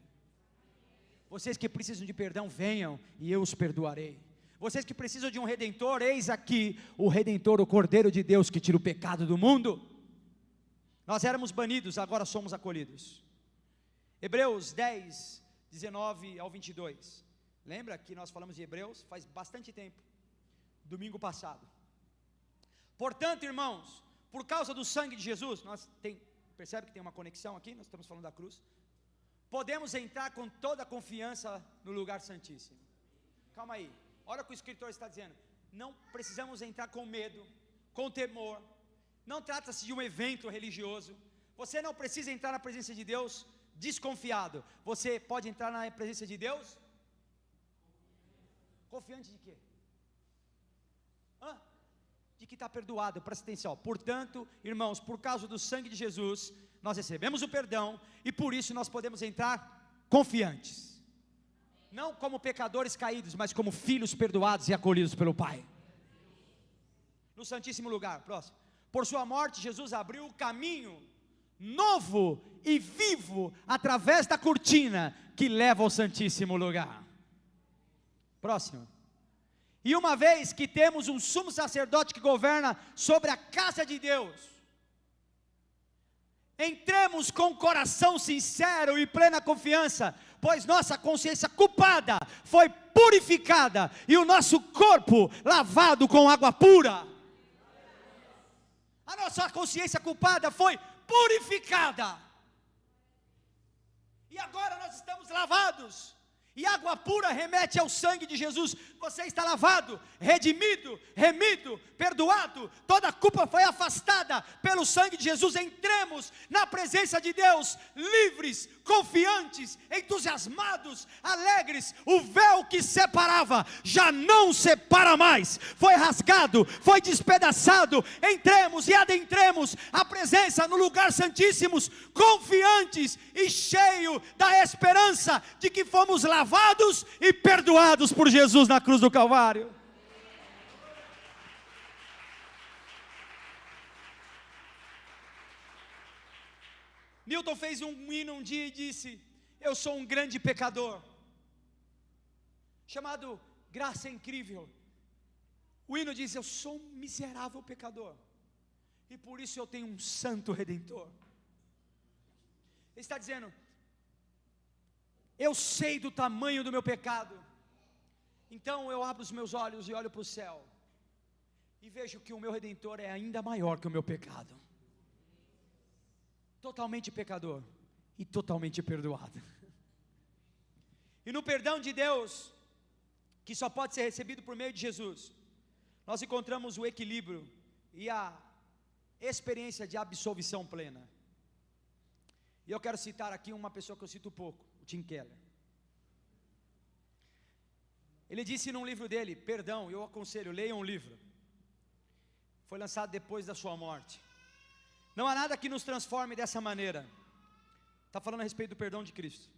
Vocês que precisam de perdão, venham e eu os perdoarei. Vocês que precisam de um Redentor, eis aqui o Redentor, o Cordeiro de Deus que tira o pecado do mundo. Nós éramos banidos, agora somos acolhidos. Hebreus 10, 19 ao 22. Lembra que nós falamos de Hebreus? Faz bastante tempo. Domingo passado. Portanto, irmãos, por causa do sangue de Jesus, percebe que tem uma conexão aqui? Nós estamos falando da cruz. Podemos entrar com toda a confiança no lugar santíssimo. Calma aí. Olha o que o escritor está dizendo. Não precisamos entrar com medo, com temor. Não trata-se de um evento religioso. Você não precisa entrar na presença de Deus desconfiado. Você pode entrar na presença de Deus confiante de quê? De que está perdoado. Presta atenção. Portanto, irmãos, por causa do sangue de Jesus, nós recebemos o perdão e por isso nós podemos entrar confiantes. Não como pecadores caídos, mas como filhos perdoados e acolhidos pelo Pai. No Santíssimo Lugar, próximo. Por sua morte, Jesus abriu o caminho novo e vivo através da cortina que leva ao Santíssimo Lugar. Próximo. E uma vez que temos um sumo sacerdote que governa sobre a casa de Deus, entremos com coração sincero e plena confiança, pois nossa consciência culpada foi purificada e o nosso corpo lavado com água pura. A nossa consciência culpada foi purificada. E agora nós estamos lavados. E água pura remete ao sangue de Jesus. Você está lavado, redimido, remido, perdoado. Toda a culpa foi afastada pelo sangue de Jesus. Entremos na presença de Deus, livres, confiantes, entusiasmados, alegres. O véu que separava já não separa mais. Foi rasgado, foi despedaçado. Entremos e adentremos a presença no lugar santíssimos, confiantes e cheio da esperança de que fomos lavados e perdoados por Jesus na cruz do Calvário. Newton fez um hino um dia e disse: eu sou um grande pecador, chamado Graça Incrível. O hino diz: eu sou um miserável pecador, e por isso eu tenho um santo Redentor. Ele está dizendo: eu sei do tamanho do meu pecado, então eu abro os meus olhos e olho para o céu, e vejo que o meu Redentor é ainda maior que o meu pecado. Totalmente pecador e totalmente perdoado. E no perdão de Deus, que só pode ser recebido por meio de Jesus, nós encontramos o equilíbrio e a experiência de absolvição plena. E eu quero citar aqui uma pessoa que eu cito pouco, o Tim Keller. Ele disse num livro dele, perdão, eu aconselho, leiam um livro. Foi lançado depois da sua morte. Não há nada que nos transforme dessa maneira. Está falando a respeito do perdão de Cristo.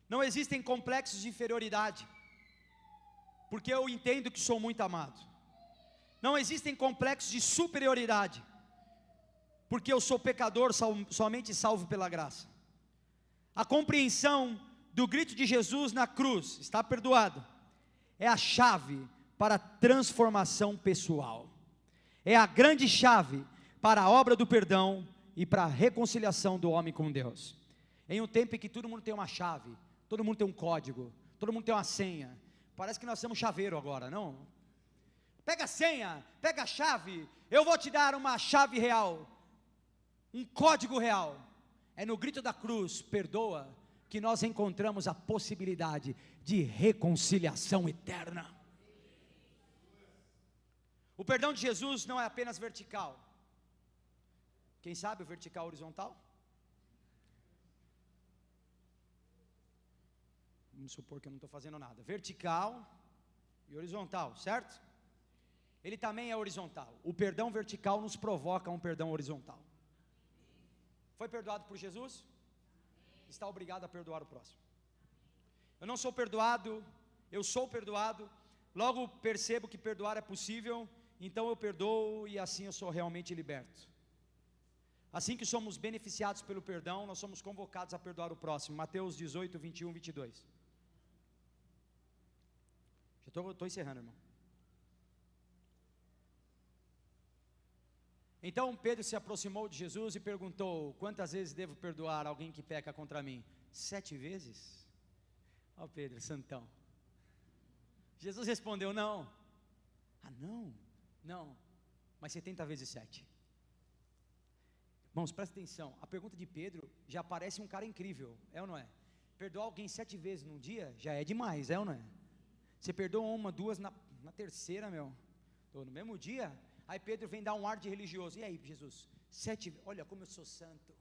Não existem complexos de inferioridade, porque eu entendo que sou muito amado. Não existem complexos de superioridade, porque eu sou pecador, somente salvo pela graça. A compreensão do grito de Jesus na cruz, está perdoado, é a chave para a transformação pessoal. É a grande chave para a obra do perdão e para a reconciliação do homem com Deus. Em um tempo em que todo mundo tem uma chave, todo mundo tem um código, todo mundo tem uma senha. Parece que nós somos chaveiro agora, não? Pega a senha, pega a chave, eu vou te dar uma chave real, um código real. É no grito da cruz, perdoa, que nós encontramos a possibilidade de reconciliação eterna. O perdão de Jesus não é apenas vertical. Quem sabe o vertical horizontal? Vamos supor que eu não estou fazendo nada. Vertical e horizontal, certo? Ele também é horizontal. O perdão vertical nos provoca um perdão horizontal. Foi perdoado por Jesus? Está obrigado a perdoar o próximo. Eu não sou perdoado, eu sou perdoado. Logo percebo que perdoar é possível, então eu perdoo e assim eu sou realmente liberto. Assim que somos beneficiados pelo perdão, nós somos convocados a perdoar o próximo. Mateus 18, 21, 22. Já estou encerrando, irmão. Então Pedro se aproximou de Jesus e perguntou: quantas vezes devo perdoar alguém que peca contra mim? 7 vezes? Ó Pedro, santão. Jesus respondeu: não. Ah, não, mas 70 vezes 7. Irmãos, presta atenção, a pergunta de Pedro já parece um cara incrível, é ou não é? Perdoar alguém 7 vezes num dia já é demais, é ou não é? Você perdoa uma, duas, na terceira, no mesmo dia. Aí Pedro vem dar um ar de religioso. E aí, Jesus, 7, olha como eu sou santo,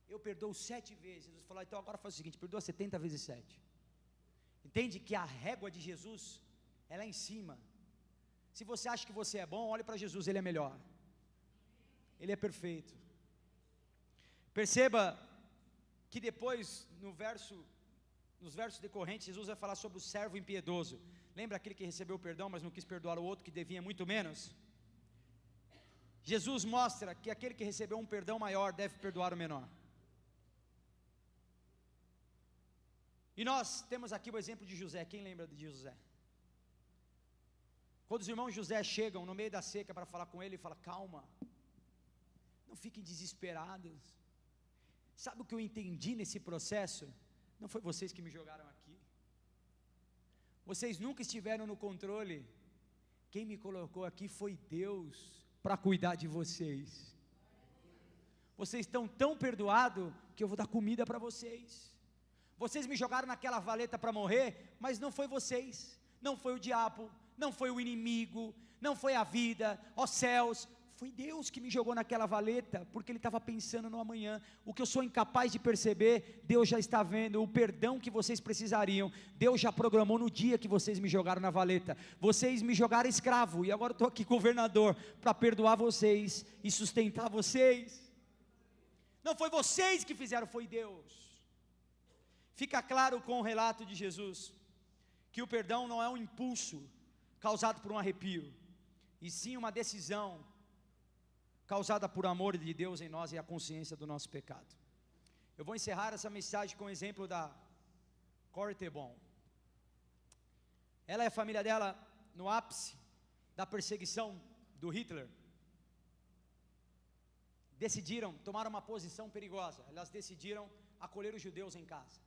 eu perdoo 7 vezes. Jesus falou: então agora faz o seguinte, perdoa 70 vezes 7. Entende que a régua de Jesus é lá em cima. Se você acha que você é bom, olhe para Jesus, Ele é melhor, Ele é perfeito. Perceba que depois, nos versos decorrentes, Jesus vai falar sobre o servo impiedoso. Lembra aquele que recebeu o perdão, mas não quis perdoar o outro que devia muito menos? Jesus mostra que aquele que recebeu um perdão maior deve perdoar o menor. E nós temos aqui o exemplo de José. Quem lembra de José? Quando os irmãos José chegam no meio da seca para falar com ele, ele fala: calma, não fiquem desesperados. Sabe o que eu entendi nesse processo? Não foi vocês que me jogaram aqui, vocês nunca estiveram no controle. Quem me colocou aqui foi Deus, para cuidar de vocês. Vocês estão tão perdoados que eu vou dar comida para vocês. Vocês me jogaram naquela valeta para morrer, mas não foi vocês, não foi o diabo, não foi o inimigo, não foi a vida, ó céus, foi Deus que me jogou naquela valeta, porque Ele estava pensando no amanhã. O que eu sou incapaz de perceber, Deus já está vendo. O perdão que vocês precisariam, Deus já programou no dia que vocês me jogaram na valeta. Vocês me jogaram escravo, e agora eu estou aqui governador, para perdoar vocês e sustentar vocês. Não foi vocês que fizeram, foi Deus. Fica claro com o relato de Jesus, que o perdão não é um impulso causado por um arrepio, e sim uma decisão causada por amor de Deus em nós e a consciência do nosso pecado. Eu vou encerrar essa mensagem com o exemplo da Corrie ten Boom. Ela e a família dela, no ápice da perseguição do Hitler, tomaram uma posição perigosa. Elas decidiram acolher os judeus em casa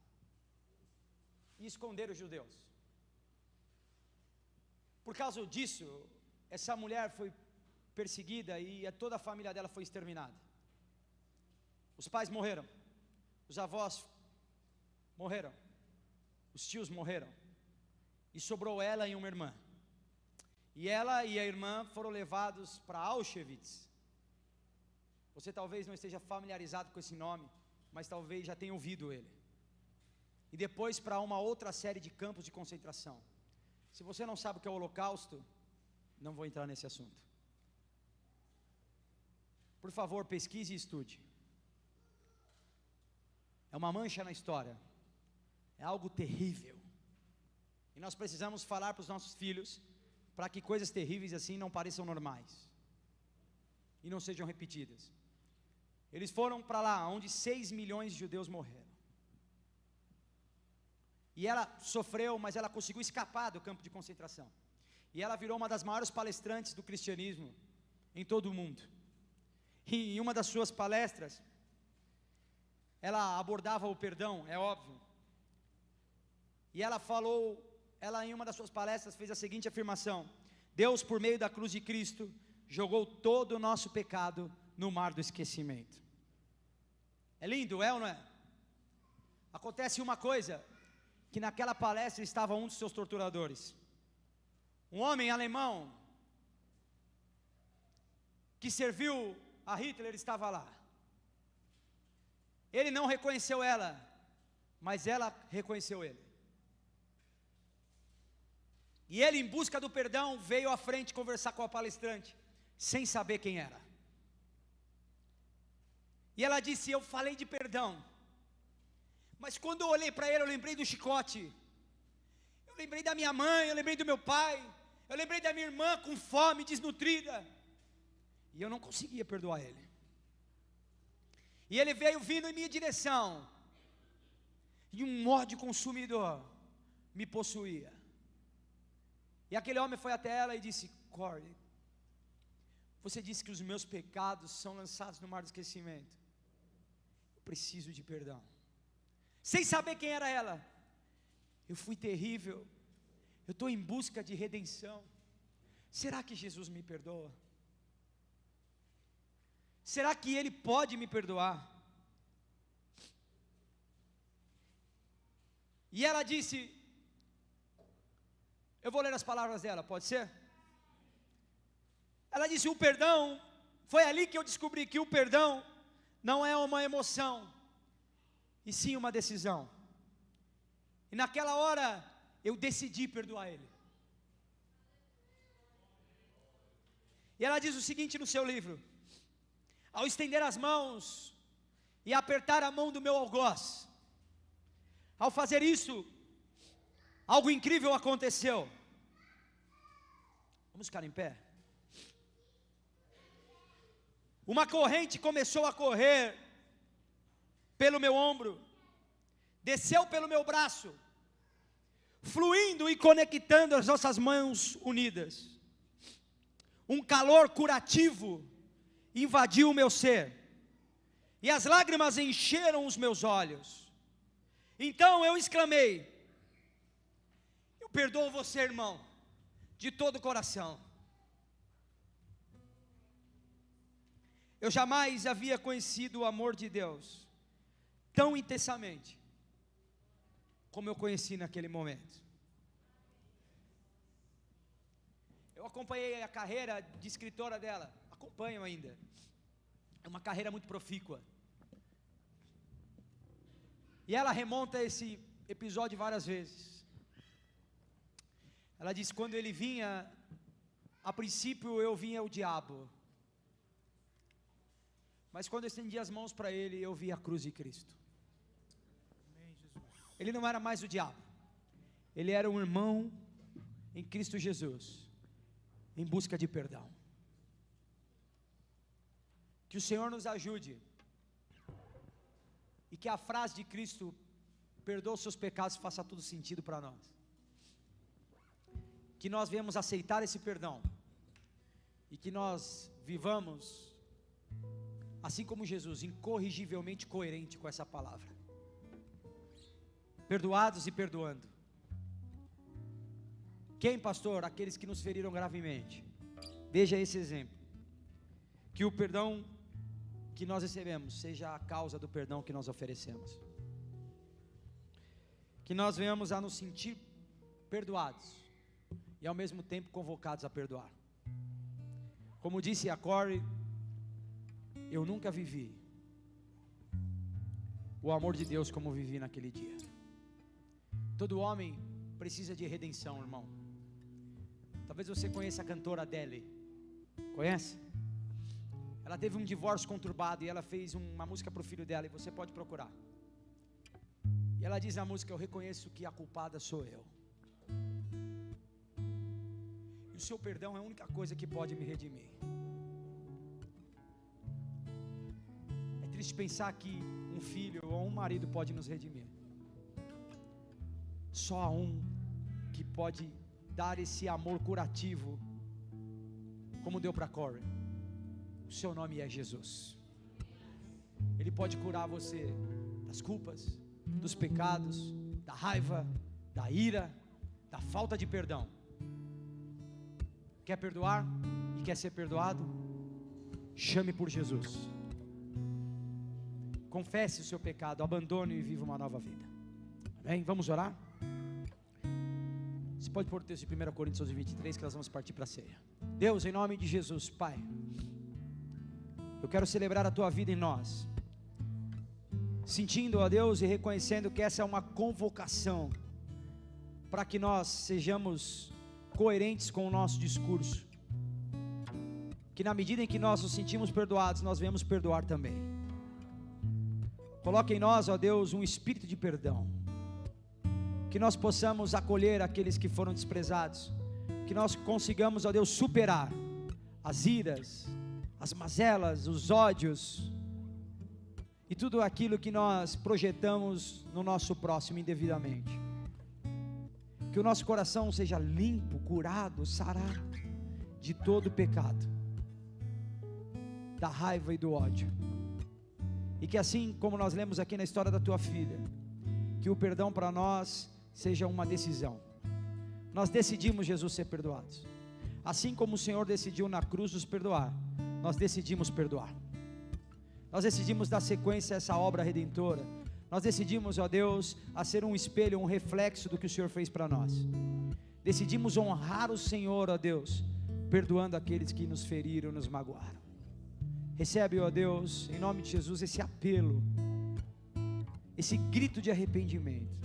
e esconder os judeus. Por causa disso, essa mulher foi perseguida e toda a família dela foi exterminada. Os pais morreram, os avós morreram, os tios morreram, e sobrou ela e uma irmã. E ela e a irmã foram levados para Auschwitz. Você talvez não esteja familiarizado com esse nome, mas talvez já tenha ouvido ele. E depois para uma outra série de campos de concentração. Se você não sabe o que é o holocausto, não vou entrar nesse assunto. Por favor, pesquise e estude. É uma mancha na história. É algo terrível. E nós precisamos falar para os nossos filhos, para que coisas terríveis assim não pareçam normais. E não sejam repetidas. Eles foram para lá, onde 6 milhões de judeus morreram. E ela sofreu, mas ela conseguiu escapar do campo de concentração. E ela virou uma das maiores palestrantes do cristianismo em todo o mundo. E em uma das suas palestras, ela abordava o perdão, é óbvio. E ela falou, ela em uma das suas palestras fez a seguinte afirmação: Deus, por meio da cruz de Cristo, jogou todo o nosso pecado no mar do esquecimento. É lindo, é ou não é? Acontece uma coisa, que naquela palestra estava um dos seus torturadores, um homem alemão, que serviu a Hitler, estava lá. Ele não reconheceu ela, mas ela reconheceu ele. E ele, em busca do perdão, veio à frente conversar com a palestrante, sem saber quem era. E ela disse: eu falei de perdão, mas quando eu olhei para ele, eu lembrei do chicote, eu lembrei da minha mãe, eu lembrei do meu pai, eu lembrei da minha irmã com fome, desnutrida, e eu não conseguia perdoar ele. E ele veio vindo em minha direção, e um ódio consumidor me possuía. E aquele homem foi até ela e disse: Corey, você disse que os meus pecados são lançados no mar do esquecimento. Eu preciso de perdão. Sem saber quem era ela, eu fui terrível, eu estou em busca de redenção. Será que Jesus me perdoa? Será que Ele pode me perdoar? E ela disse, eu vou ler as palavras dela, pode ser? Ela disse: o perdão, foi ali que eu descobri que o perdão não é uma emoção, e sim uma decisão. E naquela hora, eu decidi perdoar ele. E ela diz o seguinte no seu livro: ao estender as mãos e apertar a mão do meu algoz, ao fazer isso, algo incrível aconteceu. Vamos ficar em pé. Uma corrente começou a correr pelo meu ombro, desceu pelo meu braço, fluindo e conectando as nossas mãos unidas. Um calor curativo invadiu o meu ser, e as lágrimas encheram os meus olhos. Então eu exclamei: eu perdoo você, irmão, de todo o coração. Eu jamais havia conhecido o amor de Deus tão intensamente como eu conheci naquele momento. Eu acompanhei a carreira de escritora dela, acompanho ainda. É uma carreira muito profícua. E ela remonta esse episódio várias vezes. Ela diz: quando ele vinha, a princípio eu vinha o diabo, mas quando eu estendi as mãos para ele, eu vi a cruz de Cristo. Amém, Jesus. Ele não era mais o diabo, ele era um irmão em Cristo Jesus, em busca de perdão. Que o Senhor nos ajude, e que a frase de Cristo, perdoa os seus pecados, faça todo sentido para nós. Que nós venhamos aceitar esse perdão, e que nós vivamos, assim como Jesus, incorrigivelmente coerente com essa palavra. Perdoados e perdoando. Quem, pastor? Aqueles que nos feriram gravemente. Veja esse exemplo. Que o perdão que nós recebemos seja a causa do perdão que nós oferecemos. Que nós venhamos a nos sentir perdoados e ao mesmo tempo convocados a perdoar. Como disse a Corey, eu nunca vivi o amor de Deus como vivi naquele dia. Todo homem precisa de redenção, irmão. Talvez você conheça a cantora Adele. Conhece? Ela teve um divórcio conturbado e ela fez uma música para o filho dela, e você pode procurar. E ela diz na música: eu reconheço que a culpada sou eu, e o seu perdão é a única coisa que pode me redimir. É triste pensar que um filho ou um marido pode nos redimir. Só há um que pode dar esse amor curativo, como deu para Corey. O seu nome é Jesus. Ele pode curar você das culpas, dos pecados, da raiva, da ira, da falta de perdão. Quer perdoar e quer ser perdoado? Chame por Jesus. Confesse o seu pecado, abandone e viva uma nova vida. Amém? Vamos orar? Você pode pôr o texto de 1 Coríntios 23, que nós vamos partir para a ceia. Deus, em nome de Jesus, Pai, eu quero celebrar a Tua vida em nós, sentindo, ó Deus, e reconhecendo que essa é uma convocação, para que nós sejamos coerentes com o nosso discurso, que na medida em que nós nos sentimos perdoados, nós venhamos perdoar também. Coloque em nós, ó Deus, um espírito de perdão, que nós possamos acolher aqueles que foram desprezados, que nós consigamos, ó Deus, superar as iras, as mazelas, os ódios e tudo aquilo que nós projetamos no nosso próximo indevidamente. Que o nosso coração seja limpo, curado, sarado de todo pecado, da raiva e do ódio, e que assim como nós lemos aqui na história da tua filha, que o perdão para nós seja uma decisão. Nós decidimos, Jesus, ser perdoados, assim como o Senhor decidiu na cruz nos perdoar. Nós decidimos perdoar, nós decidimos dar sequência a essa obra redentora, nós decidimos, ó Deus, a ser um espelho, um reflexo do que o Senhor fez para nós. Decidimos honrar o Senhor, ó Deus, perdoando aqueles que nos feriram, nos magoaram. Recebe, ó Deus, em nome de Jesus, esse apelo, esse grito de arrependimento,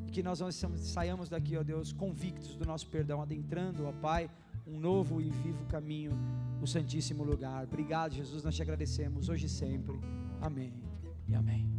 e que nós saiamos daqui, ó Deus, convictos do nosso perdão, adentrando, ó Pai, um novo e vivo caminho, o santíssimo lugar. Obrigado, Jesus, nós te agradecemos hoje e sempre. Amém e amém.